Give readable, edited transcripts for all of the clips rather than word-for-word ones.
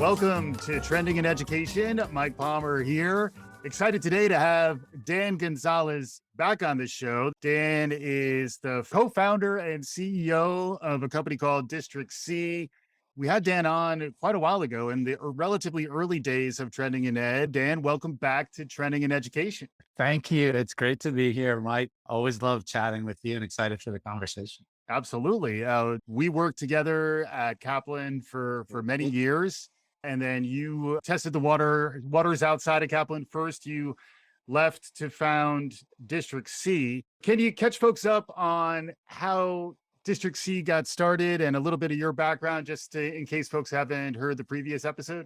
Welcome to Trending in Education. Mike Palmer here. Excited today to have Dan Gonzalez back on the show. Dan is the co-founder and CEO of a company called District C. We had Dan on quite a while ago in the relatively early days of Trending in Ed. Dan, welcome back to Trending in Education. Thank you. It's great to be here, Mike. Always love chatting with you and excited for the conversation. Absolutely. We worked together at Kaplan for many years. And then you tested the waters outside of Kaplan first. You left to found District C. Can you catch folks up on how District C got started and a little bit of your background, in case folks haven't heard the previous episode?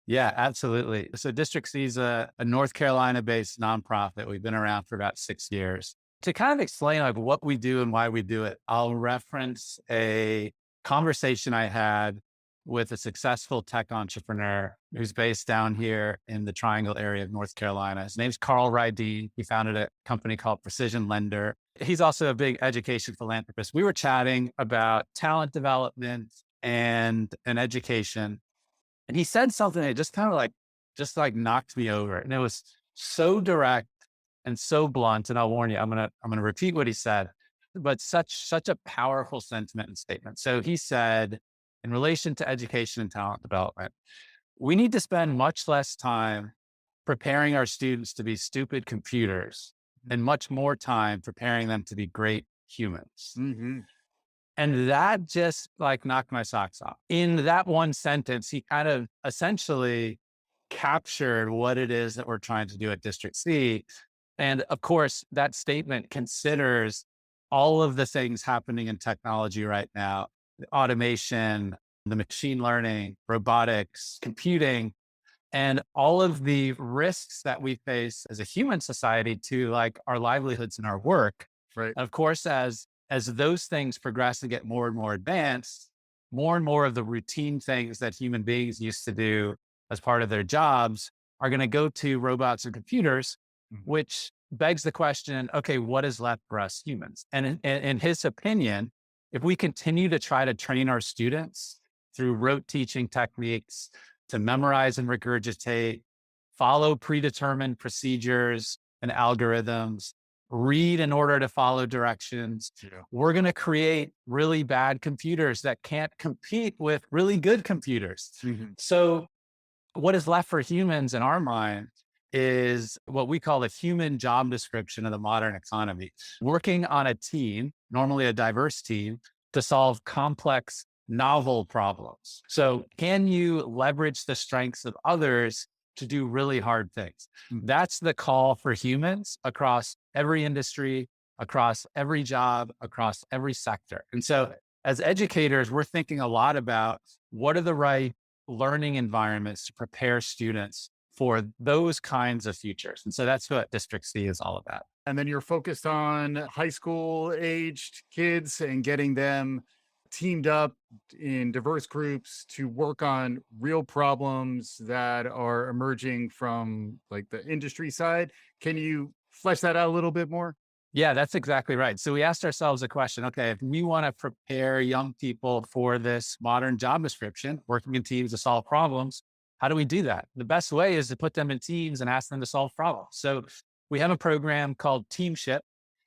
Yeah, absolutely. So District C is a North Carolina-based nonprofit. We've been around for about 6 years. To kind of explain what we do and why we do it, I'll reference a conversation I had with a successful tech entrepreneur who's based down here in the Triangle area of North Carolina. His name's Carl Rydeen. He founded a company called Precision Lender. He's also a big education philanthropist. We were chatting about talent development and education. And he said something that just kind of like knocked me over. And it was so direct and so blunt. And I'll warn you, I'm gonna repeat what he said, but such a powerful sentiment and statement. So he said, in relation to education and talent development, we need to spend much less time preparing our students to be stupid computers and much more time preparing them to be great humans. Mm-hmm. And that just knocked my socks off. In that one sentence, he kind of essentially captured what it is that we're trying to do at District C. And of course, that statement considers all of the things happening in technology right now. The automation, the machine learning, robotics, computing, and all of the risks that we face as a human society to our livelihoods and our work. Right. And of course, as those things progress and get more and more advanced, more and more of the routine things that human beings used to do as part of their jobs are going to go to robots and computers, which begs the question, okay, what is left for us humans? And in his opinion, if we continue to try to train our students through rote teaching techniques to memorize and regurgitate, follow predetermined procedures and algorithms, read in order to follow directions, we're going to create really bad computers that can't compete with really good computers. Mm-hmm. So what is left for humans in our mind is what we call a human job description of the modern economy. Working on a team, normally a diverse team, to solve complex, novel problems. So can you leverage the strengths of others to do really hard things? That's the call for humans across every industry, across every job, across every sector. And so as educators, we're thinking a lot about what are the right learning environments to prepare students for those kinds of futures. And so that's what District C is all about. And then you're focused on high school aged kids and getting them teamed up in diverse groups to work on real problems that are emerging from the industry side. Can you flesh that out a little bit more? Yeah, that's exactly right. So we asked ourselves a question, okay, if we want to prepare young people for this modern job description, working in teams to solve problems, how do we do that? The best way is to put them in teams and ask them to solve problems. So we have a program called Teamship.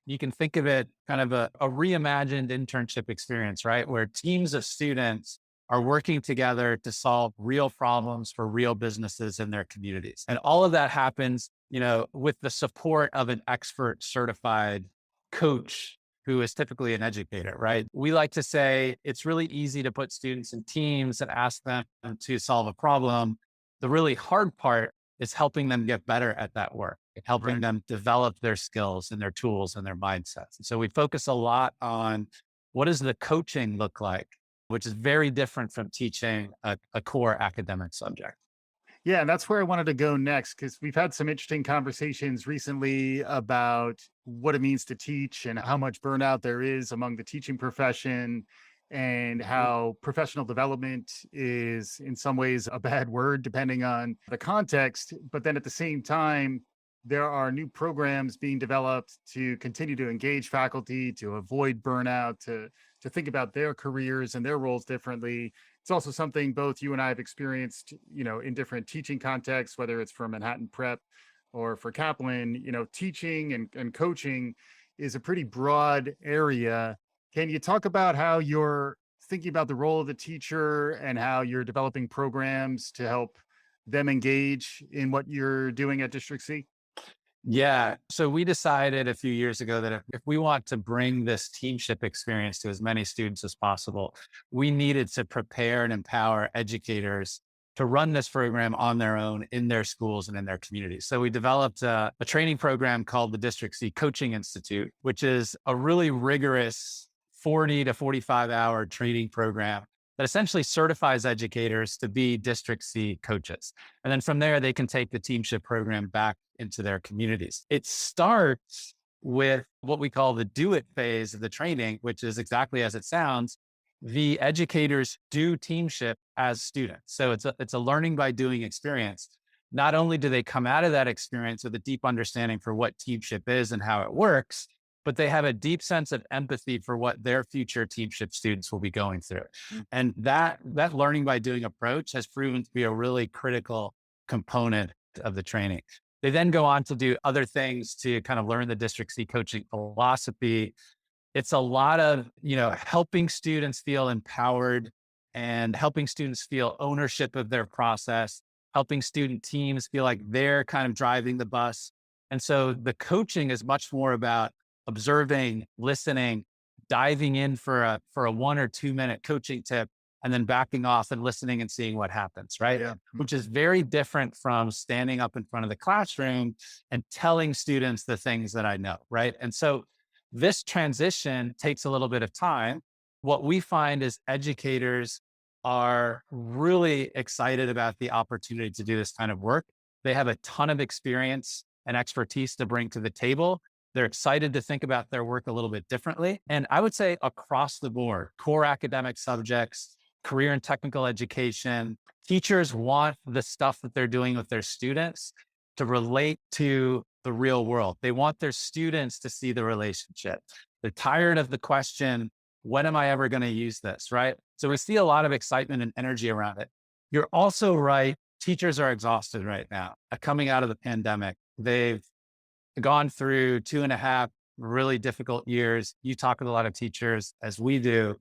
You can think of it kind of a reimagined internship experience, right? Where teams of students are working together to solve real problems for real businesses in their communities. And all of that happens, with the support of an expert certified coach who is typically an educator, right? We like to say it's really easy to put students in teams and ask them to solve a problem. The really hard part is helping them get better at that work, helping them develop their skills and their tools and their mindsets. And so we focus a lot on what does the coaching look like, which is very different from teaching a core academic subject. Yeah, and that's where I wanted to go next, because we've had some interesting conversations recently about what it means to teach and how much burnout there is among the teaching profession, and how professional development is in some ways a bad word depending on the context. But then at the same time, there are new programs being developed to continue to engage faculty, to avoid burnout, to think about their careers and their roles differently. it's also something both you and I have experienced, in different teaching contexts, whether it's for Manhattan Prep or for Kaplan. Teaching and coaching is a pretty broad area. Can you talk about how you're thinking about the role of the teacher and how you're developing programs to help them engage in what you're doing at District C? Yeah. So we decided a few years ago that if we want to bring this teamship experience to as many students as possible, we needed to prepare and empower educators to run this program on their own in their schools and in their communities. So we developed a training program called the District C Coaching Institute, which is a really rigorous 40 to 45-hour training program that essentially certifies educators to be District C coaches. And then from there, they can take the teamship program back into their communities. It starts with what we call the do it phase of the training, which is exactly as it sounds. The educators do teamship as students. So it's a learning by doing experience. Not only do they come out of that experience with a deep understanding for what teamship is and how it works, but they have a deep sense of empathy for what their future teamship students will be going through. And that learning by doing approach has proven to be a really critical component of the training. They then go on to do other things to kind of learn the District C coaching philosophy. It's a lot of, helping students feel empowered and helping students feel ownership of their process, helping student teams feel like they're kind of driving the bus. And so the coaching is much more about observing, listening, diving in for a 1 or 2 minute coaching tip, and then backing off and listening and seeing what happens, right? Yeah. Which is very different from standing up in front of the classroom and telling students the things that I know, right? And so this transition takes a little bit of time. What we find is educators are really excited about the opportunity to do this kind of work. They have a ton of experience and expertise to bring to the table. They're excited to think about their work a little bit differently. And I would say across the board, core academic subjects, career and technical education, teachers want the stuff that they're doing with their students to relate to the real world. They want their students to see the relationship. They're tired of the question, when am I ever going to use this? Right. So we see a lot of excitement and energy around it. You're also right. Teachers are exhausted right now. Coming out of the pandemic, they've gone through 2.5 really difficult years. You talk with a lot of teachers, as we do.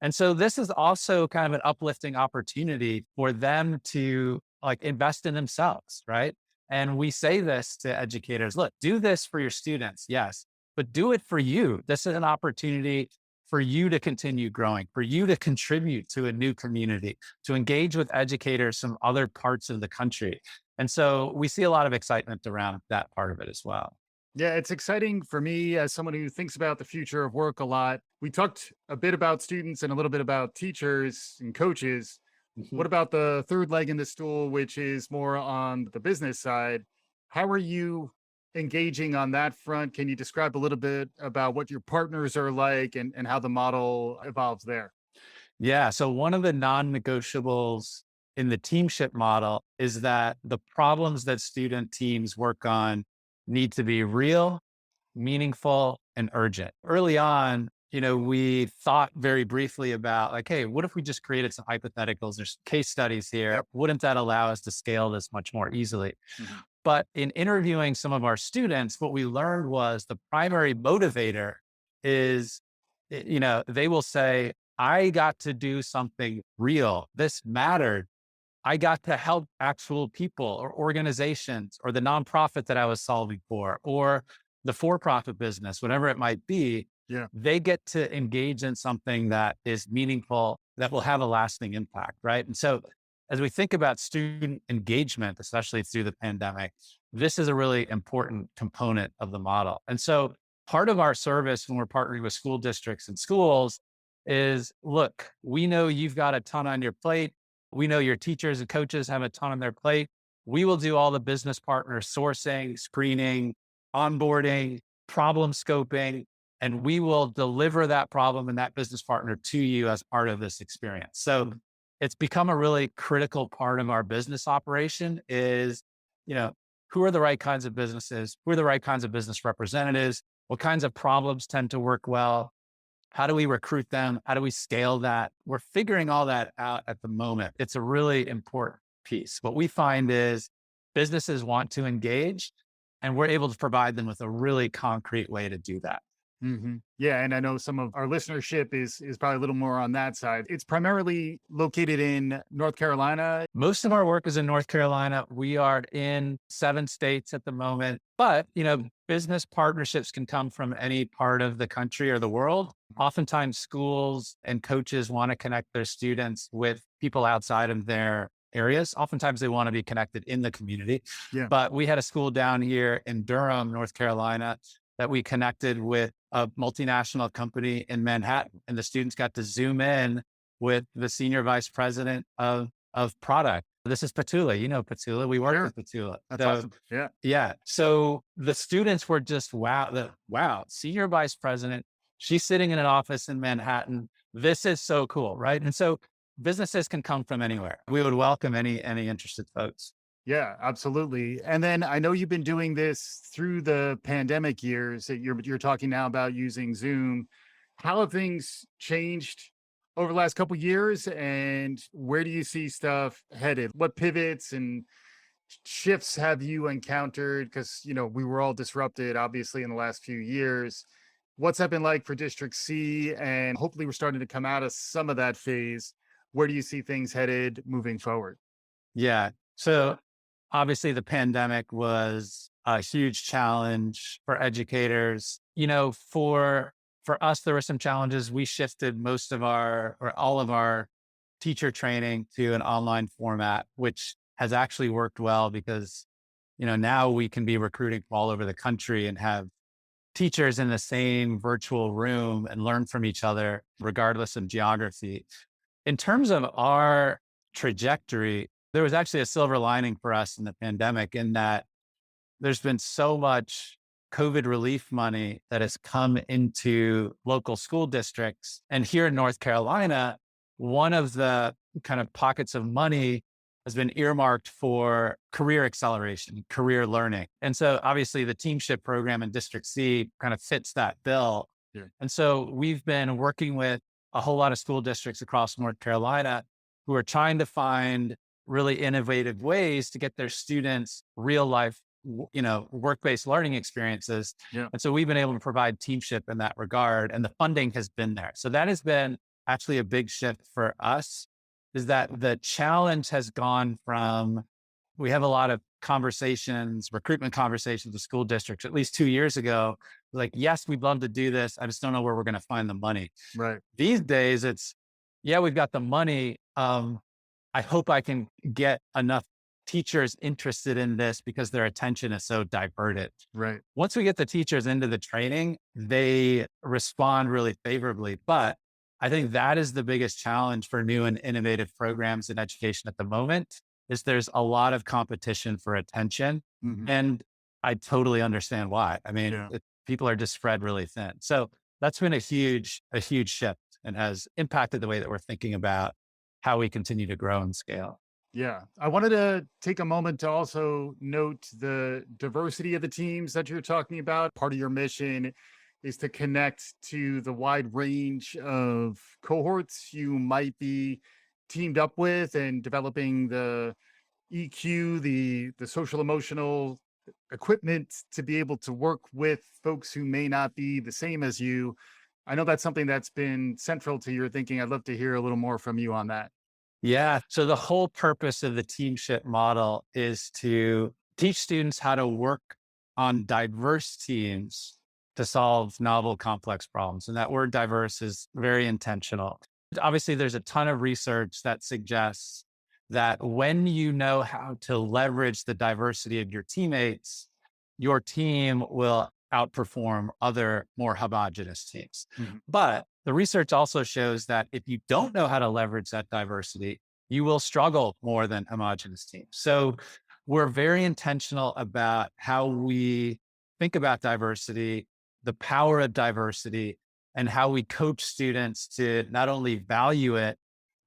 And so this is also kind of an uplifting opportunity for them to invest in themselves, right? And we say this to educators, look, do this for your students, yes, but do it for you. This is an opportunity for you to continue growing, for you to contribute to a new community, to engage with educators from other parts of the country. And so we see a lot of excitement around that part of it as well. Yeah, it's exciting for me as someone who thinks about the future of work a lot. We talked a bit about students and a little bit about teachers and coaches. Mhm. What about the third leg in the stool, which is more on the business side? How are you engaging on that front? Can you describe a little bit about what your partners are like and how the model evolves there? Yeah. So one of the non-negotiables in the teamship model is that the problems that student teams work on need to be real, meaningful, and urgent. Early on, we thought very briefly about hey, what if we just created some hypotheticals? There's case studies here. Yep. Wouldn't that allow us to scale this much more easily? Mhm. But in interviewing some of our students, what we learned was the primary motivator is, they will say, I got to do something real. This mattered. I got to help actual people or organizations or the nonprofit that I was solving for or the for-profit business, whatever it might be. Yeah. They get to engage in something that is meaningful, that will have a lasting impact, right? And so as we think about student engagement, especially through the pandemic, this is a really important component of the model. And so part of our service when we're partnering with school districts and schools is, look, we know you've got a ton on your plate. We know your teachers and coaches have a ton on their plate. We will do all the business partner sourcing, screening, onboarding, problem scoping, and we will deliver that problem and that business partner to you as part of this experience. So it's become a really critical part of our business operation is, who are the right kinds of businesses? Who are the right kinds of business representatives? What kinds of problems tend to work well? How do we recruit them? How do we scale that? We're figuring all that out at the moment. It's a really important piece. What we find is businesses want to engage, and we're able to provide them with a really concrete way to do that. Yeah, and I know some of our listenership is probably a little more on that side. It's primarily located in North Carolina. Most of our work is in North Carolina. We are in 7 states at the moment, but business partnerships can come from any part of the country or the world. Oftentimes schools and coaches want to connect their students with people outside of their areas. Oftentimes they want to be connected in the community. Yeah. But we had a school down here in Durham, North Carolina, that we connected with a multinational company in Manhattan, and the students got to zoom in with the senior vice president of product. This is Petula. You know Petula. We work with Petula. That's awesome. Yeah. Yeah. So the students were just wow, senior vice president. She's sitting in an office in Manhattan. This is so cool, right? And so businesses can come from anywhere. We would welcome any interested folks. Yeah, absolutely. And then I know you've been doing this through the pandemic years that you're talking now about using Zoom. How have things changed over the last couple years, and where do you see stuff headed? What pivots and shifts have you encountered? Because we were all disrupted, obviously, in the last few years. What's that been like for District C? And hopefully, we're starting to come out of some of that phase. Where do you see things headed moving forward? Yeah. So obviously, the pandemic was a huge challenge for educators. For us, there were some challenges. We shifted most of all of our teacher training to an online format, which has actually worked well because, now we can be recruiting from all over the country and have teachers in the same virtual room and learn from each other, regardless of geography. In terms of our trajectory, there was actually a silver lining for us in the pandemic in that there's been so much COVID relief money that has come into local school districts. And here in North Carolina, one of the kind of pockets of money has been earmarked for career acceleration, career learning. And so obviously the Teamship program in District C kind of fits that bill. Yeah. And so we've been working with a whole lot of school districts across North Carolina who are trying to find really innovative ways to get their students real life, work-based learning experiences. Yeah. And so we've been able to provide Teamship in that regard, and the funding has been there. So that has been actually a big shift for us, is that the challenge has gone from, we have a lot of recruitment conversations with school districts. At least 2 years ago, like, yes, we'd love to do this. I just don't know where we're going to find the money. Right. These days it's, yeah, we've got the money. I hope I can get enough teachers interested in this because their attention is so diverted. Right. Once we get the teachers into the training, they respond really favorably. But I think that is the biggest challenge for new and innovative programs in education at the moment, is there's a lot of competition for attention. Mhm. And I totally understand why. I mean, Yeah. people are just spread really thin. So that's been a huge shift and has impacted the way that we're thinking about how we continue to grow and scale. Yeah. I wanted to take a moment to also note the diversity of the teams that you're talking about. Part of your mission is to connect to the wide range of cohorts you might be teamed up with, and developing the EQ, the social emotional equipment to be able to work with folks who may not be the same as you. I know that's something that's been central to your thinking. I'd love to hear a little more from you on that. Yeah. So the whole purpose of the Teamship model is to teach students how to work on diverse teams to solve novel, complex problems. And that word diverse is very intentional. Obviously, there's a ton of research that suggests that when you know how to leverage the diversity of your teammates, your team will outperform other more homogenous teams. Mhm. But the research also shows that if you don't know how to leverage that diversity, you will struggle more than homogenous teams. So we're very intentional about how we think about diversity, the power of diversity, and how we coach students to not only value it,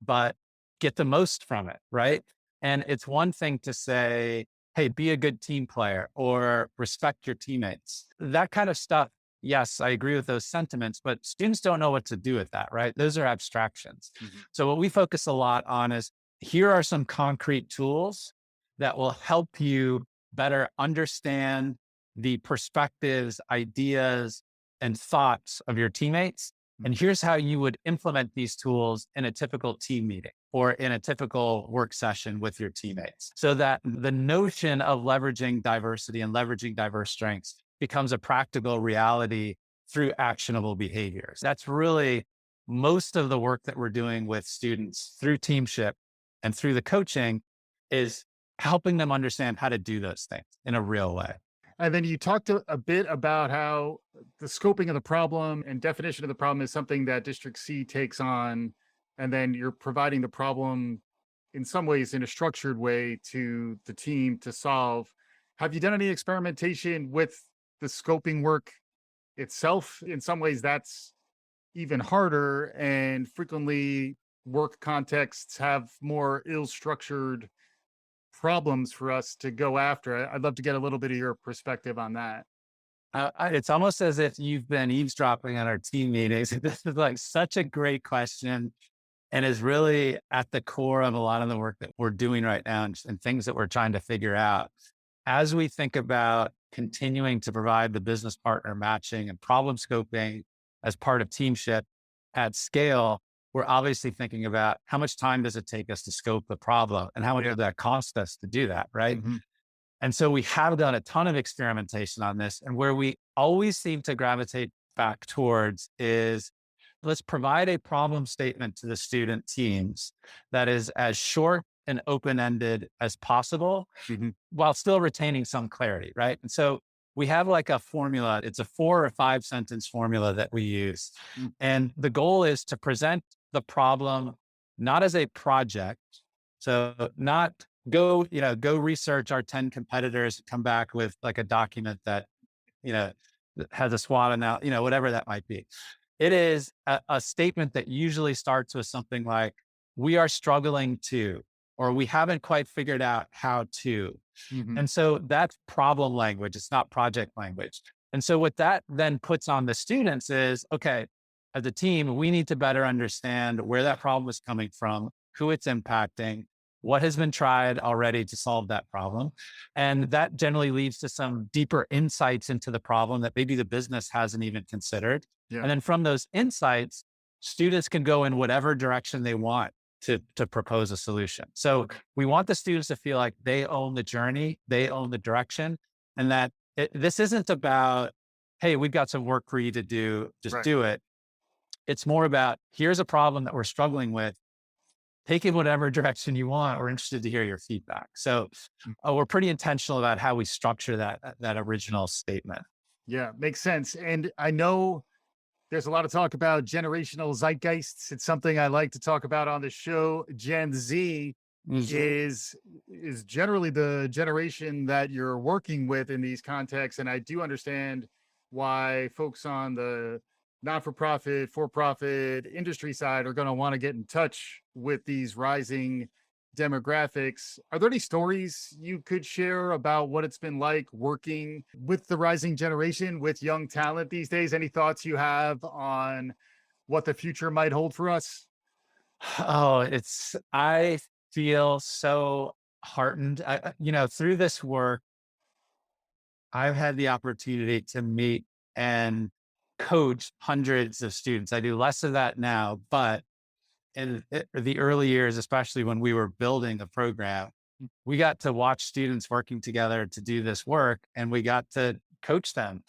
but get the most from it, right? And it's one thing to say, hey, be a good team player or respect your teammates. That kind of stuff yes, I agree with those sentiments, but students don't know what to do with that, right? Those are abstractions. Mhm. So what we focus a lot on is here are some concrete tools that will help you better understand the perspectives, ideas, and thoughts of your teammates. And here's how you would implement these tools in a typical team meeting or in a typical work session with your teammates so that the notion of leveraging diversity and leveraging diverse strengths becomes a practical reality through actionable behaviors. That's really most of the work that we're doing with students through Teamship and through the coaching is helping them understand how to do those things in a real way. And then you talked a bit about how the scoping of the problem and definition of the problem is something that District C takes on. And then you're providing the problem in some ways in a structured way to the team to solve. Have you done any experimentation with the scoping work itself? In some ways, that's even harder. And frequently, work contexts have more ill structured problems for us to go after. I'd love to get a little bit of your perspective on that. It's almost as if you've been eavesdropping on our team meetings. This is like such a great question and is really at the core of a lot of the work that we're doing right now and things that we're trying to figure out. As we think about continuing to provide the business partner matching and problem scoping as part of Teamship at scale, we're obviously thinking about how much time does it take us to scope the problem and how much Yeah. does that cost us to do that, right? Mhm. And so we have done a ton of experimentation on this. And where we always seem to gravitate back towards is let's provide a problem statement to the student teams that is as short and open ended as possible Mhm. while still retaining some clarity. Right. And so we have like a formula, it's a 4 or 5 sentence formula that we use. Mm. And the goal is to present the problem not as a project. So not go research our 10 competitors, come back with like a document that, you know, that has a SWOT analysis, whatever that might be. It is a statement that usually starts with something like, we are struggling to, or we haven't quite figured out how to. Mhm. And so that's problem language. It's not project language. And so what that then puts on the students is, okay, as a team, we need to better understand where that problem is coming from, who it's impacting, what has been tried already to solve that problem. And that generally leads to some deeper insights into the problem that maybe the business hasn't even considered. Yeah. And then from those insights, students can go in whatever direction they want to propose a solution. So we want the students to feel like they own the journey, they own the direction, and that this isn't about, hey, we've got some work for you to do, just Right. do it. It's more about, here's a problem that we're struggling with. Take it whatever direction you want. We're interested to hear your feedback. So Mm. we're pretty intentional about how we structure that original statement. Yeah, makes sense. And I know there's a lot of talk about generational zeitgeists. It's something I like to talk about on the show. Gen Z Mhm. is generally the generation that you're working with in these contexts, and I do understand why folks on the not-for-profit, for-profit industry side are going to want to get in touch with these rising demographics. Are there any stories you could share about what it's been like working with the rising generation, with young talent these days? Any thoughts you have on what the future might hold for us? Oh, I feel so heartened. Through this work, I've had the opportunity to meet and coach hundreds of students. I do less of that now, but in the early years, especially when we were building the program, we got to watch students working together to do this work and we got to coach them.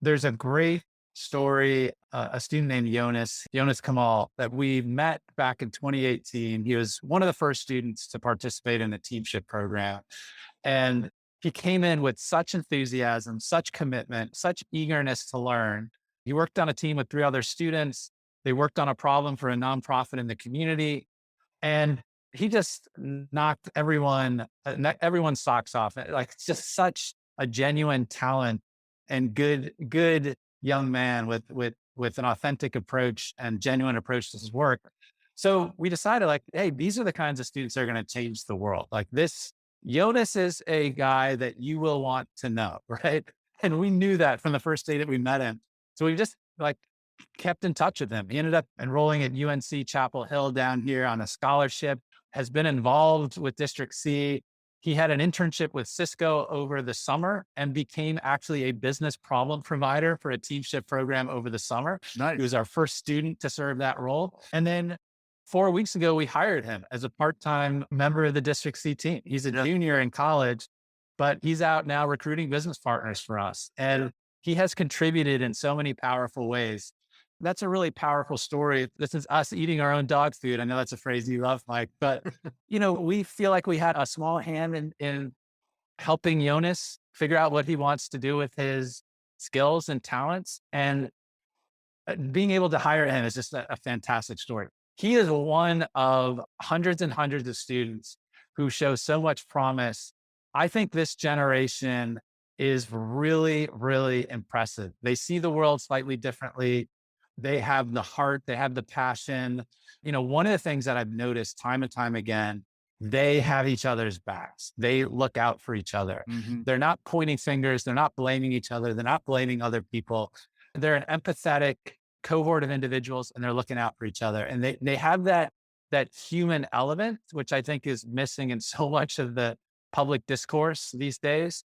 There's a great story, a student named Jonas Kamal, that we met back in 2018. He was one of the first students to participate in the Teamship program. And he came in with such enthusiasm, such commitment, such eagerness to learn. He worked on a team with 3 other students. They worked on a problem for a nonprofit in the community. And he just knocked everyone's socks off. Like, it's just such a genuine talent and good young man with an authentic approach and genuine approach to his work. So we decided, like, hey, these are the kinds of students that are going to change the world. Like, this Jonas is a guy that you will want to know, right? And we knew that from the first day that we met him. So we've just like kept in touch with him. He ended up enrolling at UNC Chapel Hill down here on a scholarship, has been involved with District C. He had an internship with Cisco over the summer and became actually a business problem provider for a Teamship program over the summer. He Nice. was our first student to serve that role. And then 4 weeks ago, we hired him as a part-time member of the District C team. He's a Yeah. junior in college, but he's out now recruiting business partners for us. And he has contributed in so many powerful ways. That's a really powerful story. This is us eating our own dog food. I know that's a phrase you love, Mike, but we feel like we had a small hand in helping Jonas figure out what he wants to do with his skills and talents. And being able to hire him is just a fantastic story. He is one of hundreds and hundreds of students who show so much promise. I think this generation is really, really impressive. They see the world slightly differently. They have the heart, they have the passion. One of the things that I've noticed time and time again, they have each other's backs. They look out for each other. Hmm. They're not pointing fingers. They're not blaming each other. They're not blaming other people. They're an empathetic cohort of individuals, and they're looking out for each other. And they have that human element, which I think is missing in so much of the public discourse these days,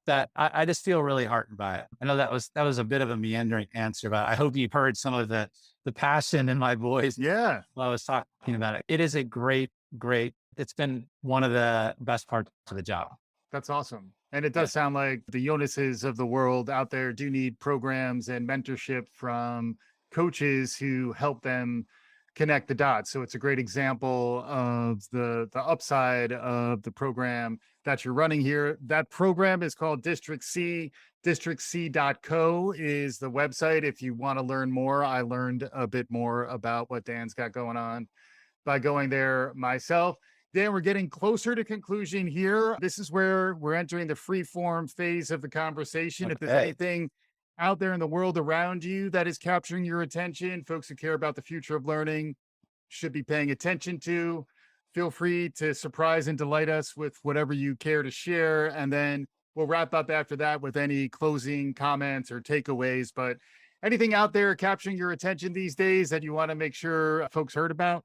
that I just feel really heartened by it. I know that was a bit of a meandering answer, but I hope you've heard some of the passion in my voice Yeah. while I was talking about it. It is a great, it's been one of the best parts of the job. That's awesome. And it Yeah. does sound like the Jonases of the world out there do need programs and mentorship from coaches who help them connect the dots. So it's a great example of the upside of the program that you're running here. That program is called District C. DistrictC.co is the website. If you want to learn more, I learned a bit more about what Dan's got going on by going there myself. Dan, we're getting closer to conclusion here. This is where we're entering the free form phase of the conversation. If there's Okay. anything out there in the world around you that is capturing your attention, folks who care about the future of learning should be paying attention to, feel free to surprise and delight us with whatever you care to share. And then we'll wrap up after that with any closing comments or takeaways. But anything out there capturing your attention these days that you want to make sure folks heard about?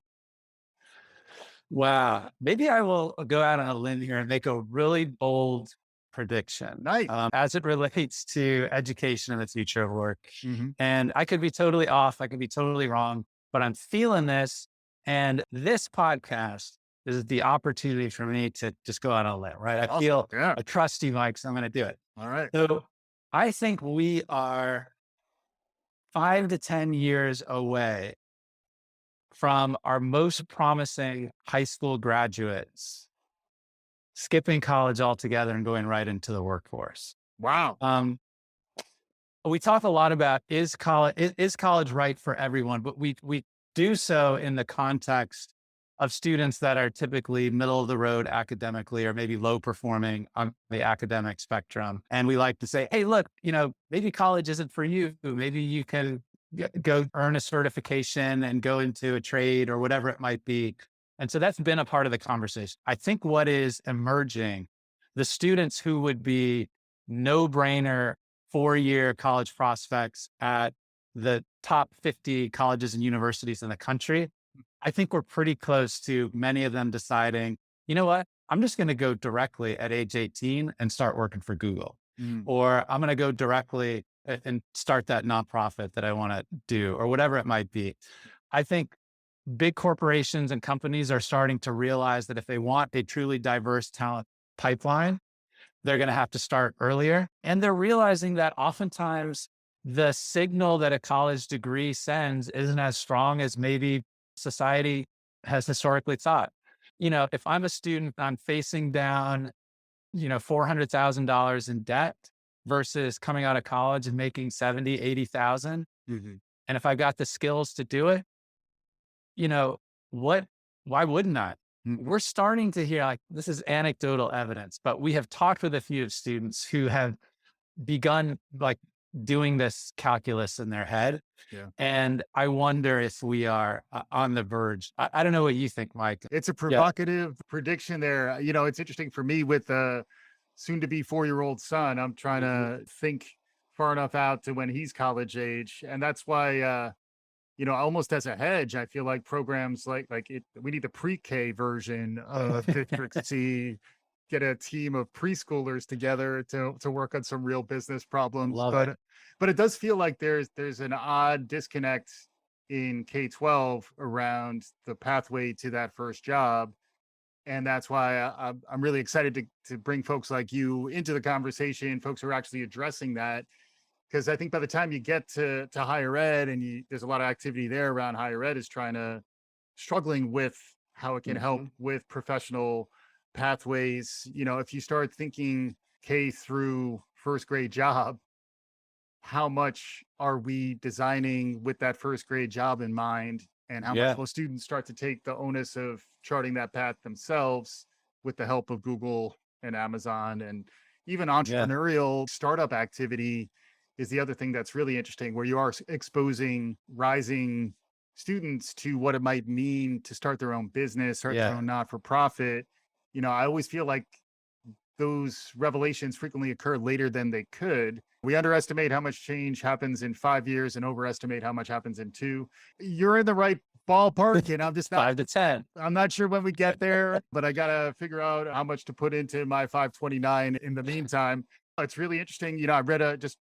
Wow. Maybe I will go out on a limb here and make a really bold prediction Nice. as it relates to education and the future of work. Mhm. And I could be totally off. I could be totally wrong, but I'm feeling this. And this podcast is the opportunity for me to just go out on a limb, right? I Awesome. feel Yeah. a trusty Mike, so I'm going to do it. All right. So I think we are 5 to 10 years away from our most promising high school graduates skipping college altogether and going right into the workforce. Wow. We talk a lot about is college right for everyone, but we do so in the context of students that are typically middle of the road academically or maybe low performing on the academic spectrum. And we like to say, hey, look, maybe college isn't for you. Maybe you can go earn a certification and go into a trade or whatever it might be. And so that's been a part of the conversation. I think what is emerging, the students who would be no-brainer 4-year college prospects at the top 50 colleges and universities in the country, I think we're pretty close to many of them deciding, you know what, I'm just going to go directly at age 18 and start working for Google. Or I'm going to go directly and start that nonprofit that I want to do, or whatever it might be. I think big corporations and companies are starting to realize that if they want a truly diverse talent pipeline, they're going to have to start earlier. And they're realizing that oftentimes the signal that a college degree sends isn't as strong as maybe society has historically thought. If I'm a student, I'm facing down, $400,000 in debt versus coming out of college and making 70, 80,000. And if I got the skills to do it, why wouldn't I? We're starting to hear, like, this is anecdotal evidence, but we have talked with a few students who have begun like doing this calculus in their head. Yeah. And I wonder if we are on the verge. I don't know what you think, Mike. It's a provocative prediction there. It's interesting for me with a soon to be 4-year-old son. I'm trying to think far enough out to when he's college age. And that's why, almost as a hedge, I feel like programs we need the pre-K version of District C, get a team of preschoolers together to work on some real business problems. Love it. But it does feel like there's an odd disconnect in K-12 around the pathway to that first job. And that's why I'm really excited to bring folks like you into the conversation, folks who are actually addressing that. Because I think by the time you get to higher ed, and there's a lot of activity there around higher ed, is struggling with how it can help Mhm. with professional pathways. If you start thinking K through first grade job, how much are we designing with that first grade job in mind, and how much Yeah. will students start to take the onus of charting that path themselves with the help of Google and Amazon, and even Yeah. entrepreneurial startup activity is the other thing that's really interesting, where you are exposing rising students to what it might mean to start their own business, start their Yeah. own not-for-profit. I always feel like those revelations frequently occur later than they could. We underestimate how much change happens in 5 years and overestimate how much happens in two. You're in the right ballpark, and Five to 10. I'm not sure when we get there, but I got to figure out how much to put into my 529 in the meantime. It's really interesting. I read just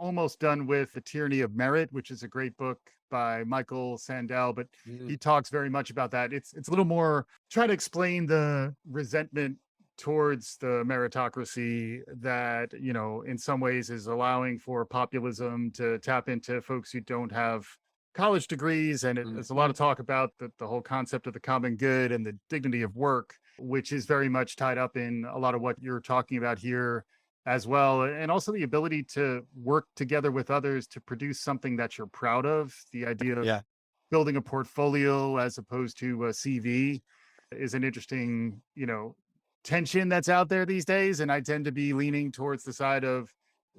almost done with The Tyranny of Merit, which is a great book by Michael Sandel, but Mhm. he talks very much about that. It's a little more try to explain the resentment towards the meritocracy that, in some ways is allowing for populism to tap into folks who don't have college degrees. And there's a lot Mhm. of talk about the whole concept of the common good and the dignity of work, which is very much tied up in a lot of what you're talking about here as well. And also the ability to work together with others to produce something that you're proud of. The idea of Yeah. building a portfolio as opposed to a CV is an interesting, tension that's out there these days. And I tend to be leaning towards the side of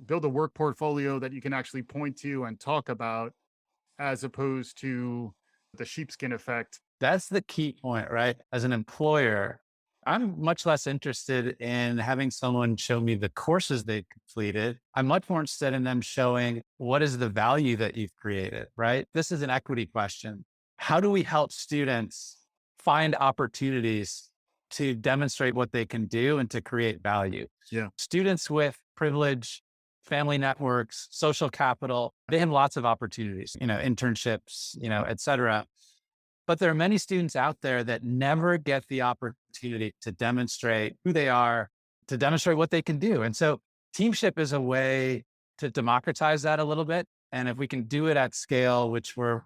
build a work portfolio that you can actually point to and talk about, as opposed to the sheepskin effect. That's the key point, right? As an employer, I'm much less interested in having someone show me the courses they've completed. I'm much more interested in them showing what is the value that you've created, right? This is an equity question. How do we help students find opportunities to demonstrate what they can do and to create value? Yeah. Students with privilege, family networks, social capital, they have lots of opportunities, internships, et cetera. But there are many students out there that never get the opportunity to demonstrate who they are, to demonstrate what they can do. And so Teamship is a way to democratize that a little bit. And if we can do it at scale, which we're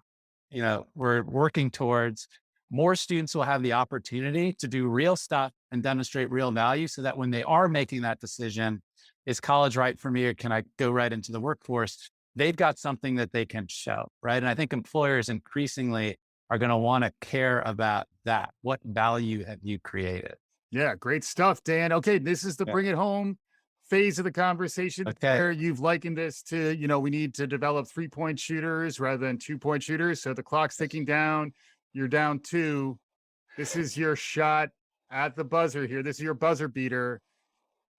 working towards, more students will have the opportunity to do real stuff and demonstrate real value so that when they are making that decision, is college right for me or can I go right into the workforce? They've got something that they can show, right? And I think employers increasingly are going to want to care about that. What value have you created? Yeah, great stuff, Dan. Okay, this is the Yeah. bring it home phase of the conversation, Okay. where you've likened this to, we need to develop 3-point shooters rather than 2-point shooters. So the clock's ticking down. You're down two. This is your shot at the buzzer here. This is your buzzer beater.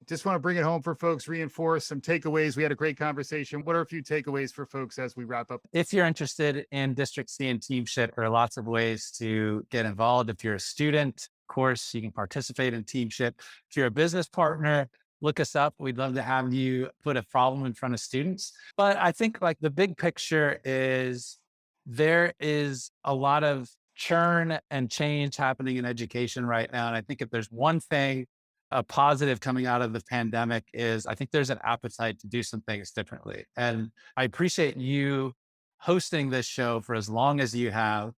Just want to bring it home for folks, reinforce some takeaways. We had a great conversation. What are a few takeaways for folks as we wrap up? If you're interested in District C and Teamship, there are lots of ways to get involved. If you're a student, of course, you can participate in Teamship. If you're a business partner, look us up. We'd love to have you put a problem in front of students. But I think like the big picture is there is a lot of churn and change happening in education right now. And I think if there's one thing, a positive coming out of the pandemic is I think there's an appetite to do some things differently. And I appreciate you hosting this show for as long as you have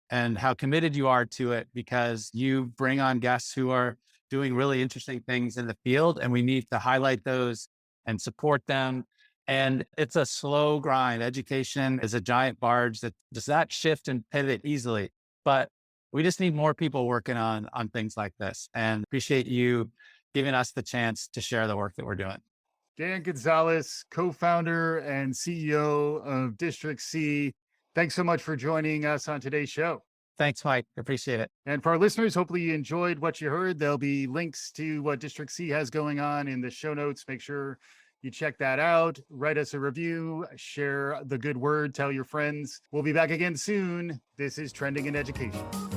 and how committed you are to it because you bring on guests who are doing really interesting things in the field and we need to highlight those and support them. And it's a slow grind. Education is a giant barge that does not shift and pivot easily, but we just need more people working on things like this and appreciate you giving us the chance to share the work that we're doing. Dan Gonzalez, co-founder and CEO of District C. Thanks so much for joining us on today's show. Thanks, Mike. Appreciate it. And for our listeners, hopefully you enjoyed what you heard. There'll be links to what District C has going on in the show notes. Make sure you check that out, write us a review, share the good word, tell your friends. We'll be back again soon. This is Trending in Education.